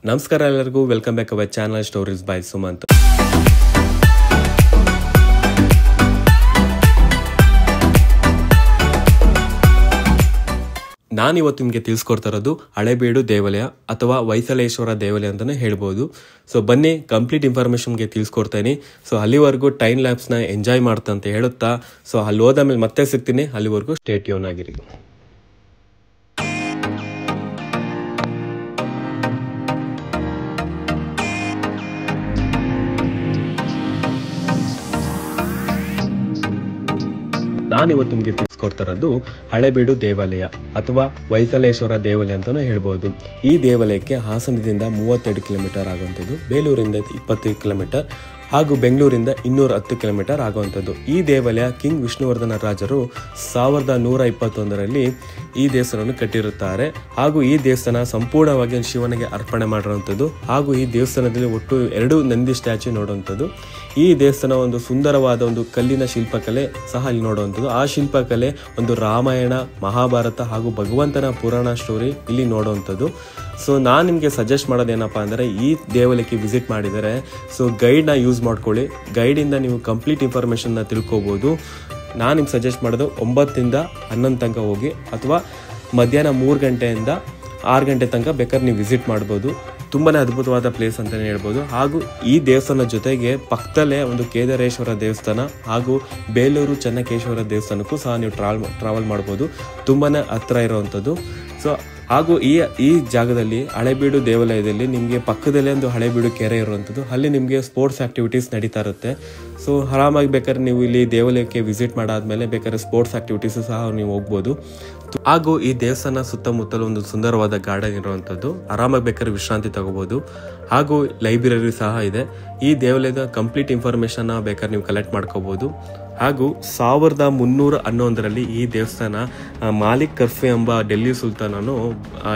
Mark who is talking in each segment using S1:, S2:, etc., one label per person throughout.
S1: ನಮಸ್ಕಾರ ಎಲ್ಲರಿಗೂ, welcome back our channel stories by Sumanth. ನಾನಿವತ್ತು ನಿಮಗೆ ತಿಳಿಸ್ಕೊಡ್ತಾ ಇರೋದು ಹಳೇಬೀಡು ದೇವಾಲಯ ಅಥವಾ ಹೊಯ್ಸಳೇಶ್ವರ ದೇವಾಲಯ ಅಂತಲೇ ಹೇಳ್ಬೋದು. ಸೊ ಬನ್ನಿ, ಕಂಪ್ಲೀಟ್ ಇನ್ಫಾರ್ಮೇಷನ್ಗೆ ತಿಳಿಸ್ಕೊಡ್ತೀನಿ. ಸೊ ಅಲ್ಲಿವರೆಗೂ ಟೈಮ್ ಲ್ಯಾಪ್ಸ್ನ ಎಂಜಾಯ್ ಮಾಡ್ತಾ ಅಂತ ಹೇಳುತ್ತಾ, ಸೊ ಅಲ್ಲಿ ಹೋದ ಮೇಲೆ ಮತ್ತೆ ಸಿಗ್ತೀನಿ. ಅಲ್ಲಿವರೆಗೂ ಸ್ಟೇ ಟ್ಯೂನ್ ಆಗಿರಿ. ನಾನಿವತ್ತು ನಿಮಗೆ ತಿಳಿಸ್ಕೊಡ್ತಾ ಇರೋದು ಹಳೇಬೀಡು ದೇವಾಲಯ ಅಥವಾ ಹೊಯ್ಸಳೇಶ್ವರ ದೇವಾಲಯ ಅಂತಾನೂ ಹೇಳ್ಬೋದು. ಈ ದೇವಾಲಯಕ್ಕೆ ಹಾಸನದಿಂದ 32 ಕಿಲೋಮೀಟರ್ ಆಗುವಂಥದ್ದು, ಬೇಲೂರಿಂದ 20 ಕಿಲೋಮೀಟರ್ ಹಾಗೂ ಬೆಂಗಳೂರಿಂದ 210 ಕಿಲೋಮೀಟರ್ ಆಗುವಂಥದ್ದು. ಈ ದೇವಾಲಯ ಕಿಂಗ್ ವಿಷ್ಣುವರ್ಧನ ರಾಜರು 1121ರಲ್ಲಿ ಈ ದೇವಸ್ಥಾನವನ್ನು ಕಟ್ಟಿರುತ್ತಾರೆ. ಹಾಗೂ ಈ ದೇವಸ್ಥಾನ ಸಂಪೂರ್ಣವಾಗಿ ಶಿವನಿಗೆ ಅರ್ಪಣೆ ಮಾಡಿರುವಂಥದ್ದು. ಹಾಗೂ ಈ ದೇವಸ್ಥಾನದಲ್ಲಿ ಒಟ್ಟು 2 ನಂದಿ ಸ್ಟ್ಯಾಚ್ಯೂ ನೋಡುವಂಥದ್ದು. ಈ ದೇವಸ್ಥಾನ ಒಂದು ಸುಂದರವಾದ ಒಂದು ಕಲ್ಲಿನ ಶಿಲ್ಪಕಲೆ ಸಹ ಇಲ್ಲಿ ನೋಡುವಂಥದ್ದು. ಆ ಶಿಲ್ಪಕಲೆ ಒಂದು ರಾಮಾಯಣ, ಮಹಾಭಾರತ ಹಾಗೂ ಭಗವಂತನ ಪುರಾಣ ಸ್ಟೋರಿ ಇಲ್ಲಿ ನೋಡುವಂಥದ್ದು. ಸೊ ನಾನು ನಿಮಗೆ ಸಜೆಸ್ಟ್ ಮಾಡೋದೇನಪ್ಪ ಅಂದರೆ, ಈ ದೇವಾಲಯಕ್ಕೆ ವಿಸಿಟ್ ಮಾಡಿದರೆ ಸೊ ಗೈಡ್ನ ಯೂಸ್ ಮಾಡ್ಕೊಳ್ಳಿ. ಗೈಡಿಂದ ನೀವು ಕಂಪ್ಲೀಟ್ ಇನ್ಫಾರ್ಮೇಷನ್ನ ತಿಳ್ಕೊಬೋದು. ನಾನು ನಿಮ್ಗೆ ಸಜೆಸ್ಟ್ ಮಾಡೋದು 9ರಿಂದ 11 ತನಕ ಹೋಗಿ, ಅಥವಾ ಮಧ್ಯಾಹ್ನ 3 ಗಂಟೆಯಿಂದ 6 ಗಂಟೆ ತನಕ ಬೇಕಾದ್ರೆ ನೀವು ವಿಸಿಟ್ ಮಾಡ್ಬೋದು. ತುಂಬಾ ಅದ್ಭುತವಾದ ಪ್ಲೇಸ್ ಅಂತಲೇ ಹೇಳ್ಬೋದು. ಹಾಗೂ ಈ ದೇವಸ್ಥಾನದ ಜೊತೆಗೆ ಪಕ್ಕದಲ್ಲೇ ಒಂದು ಕೇದಾರೇಶ್ವರ ದೇವಸ್ಥಾನ ಹಾಗೂ ಬೇಲೂರು ಚೆನ್ನಕೇಶ್ವರ ದೇವಸ್ಥಾನಕ್ಕೂ ಸಹ ನೀವು ಟ್ರಾವೆಲ್ ಮಾಡ್ಬೋದು. ತುಂಬಾ ಹತ್ರ ಇರೋವಂಥದ್ದು. ಸೊ ಹಾಗೂ ಈ ಜಾಗದಲ್ಲಿ ಹಳೇಬೀಡು ದೇವಾಲಯದಲ್ಲಿ ನಿಮಗೆ ಪಕ್ಕದಲ್ಲೇ ಒಂದು ಹಳೇಬೀಡು ಕೆರೆ ಇರುವಂಥದ್ದು. ಅಲ್ಲಿ ನಿಮಗೆ ಸ್ಪೋರ್ಟ್ಸ್ ಆ್ಯಕ್ಟಿವಿಟೀಸ್ ನಡೀತಾ ಇರುತ್ತೆ. ಸೊ ಆರಾಮಾಗಿ ಬೇಕಾದ್ರೆ ನೀವು ಇಲ್ಲಿ ದೇವಾಲಯಕ್ಕೆ ವಿಸಿಟ್ ಮಾಡಾದ್ಮೇಲೆ ಬೇಕಾದ್ರೆ ಸ್ಪೋರ್ಟ್ಸ್ ಆ್ಯಕ್ಟಿವಿಟೀಸು ಸಹ ನೀವು ಹೋಗ್ಬೋದು. ಹಾಗೂ ಈ ದೇವಸ್ಥಾನ ಸುತ್ತಮುತ್ತಲು ಒಂದು ಸುಂದರವಾದ ಗಾರ್ಡನ್ ಇರುವಂಥದ್ದು. ಆರಾಮಾಗಿ ಬೇಕಾದ್ರೆ ವಿಶ್ರಾಂತಿ ತಗೋಬೋದು. ಹಾಗೂ ಲೈಬ್ರರಿ ಸಹ ಇದೆ. ಈ ದೇವಾಲಯದ ಕಂಪ್ಲೀಟ್ ಇನ್ಫಾರ್ಮೇಷನ್ನ ಬೇಕಾದ್ರೆ ನೀವು ಕಲೆಕ್ಟ್ ಮಾಡ್ಕೋಬೋದು. ಹಾಗೂ 1311ರಲ್ಲಿ ಈ ದೇವಸ್ಥಾನ ಮಾಲಿಕ್ ಕರ್ಫೆ ಎಂಬ ಡೆಲ್ಲಿ ಸುಲ್ತಾನನು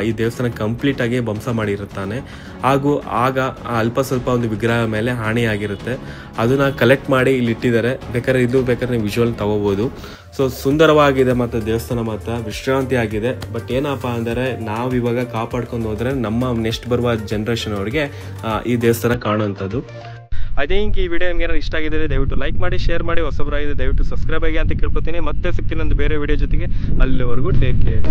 S1: ಈ ದೇವಸ್ಥಾನ ಕಂಪ್ಲೀಟ್ ಆಗಿ ಧ್ವಂಸ ಮಾಡಿರುತ್ತಾನೆ. ಹಾಗೂ ಆಗ ಅಲ್ಪ ಸ್ವಲ್ಪ ಒಂದು ವಿಗ್ರಹ ಮೇಲೆ ಹಾನಿಯಾಗಿರುತ್ತೆ. ಅದನ್ನ ಕಲೆಕ್ಟ್ ಮಾಡಿ ಇಲ್ಲಿ ಇಟ್ಟಿದ್ದಾರೆ. ಬೇಕಾದ್ರೆ ನೀವು ವಿಜುವಲ್ ತಗೋಬಹುದು. ಸೊ ಸುಂದರವಾಗಿದೆ ಮತ್ತು ದೇವಸ್ಥಾನ ಮಾತ್ರ ವಿಶ್ರಾಂತಿ ಆಗಿದೆ. ಬಟ್ ಏನಪ್ಪ ಅಂದರೆ, ನಾವು ಇವಾಗ ಕಾಪಾಡ್ಕೊಂಡು ಹೋದ್ರೆ ನಮ್ಮ ನೆಕ್ಸ್ಟ್ ಬರುವ ಜನರೇಷನ್ ಅವರಿಗೆ ಈ ದೇವಸ್ಥಾನ ಕಾಣುವಂಥದ್ದು. ಐ ಥಿಂಕ್ ಈ ವಿಡಿಯೋ ನಿಮಗೆ ಇಷ್ಟ ಆಗಿದೆ, ದಯವಿಟ್ಟು ಲೈಕ್ ಮಾಡಿ, ಶೇರ್ ಮಾಡಿ. ಹೊಸಬರಾಗಿದೆ ದಯವಿಟ್ಟು ಸಬ್ಸ್ಕ್ರೈಬ್ ಆಗಿ ಅಂತ ಕೇಳ್ಕೊತೀನಿ. ಮತ್ತೆ ಸಿಗ್ತೀನಿ ಒಂದು ಬೇರೆ ವಿಡಿಯೋ ಜೊತೆಗೆ. ಅಲ್ಲಿವರೆಗೂ ಟೇಕ್ ಕೇರ್.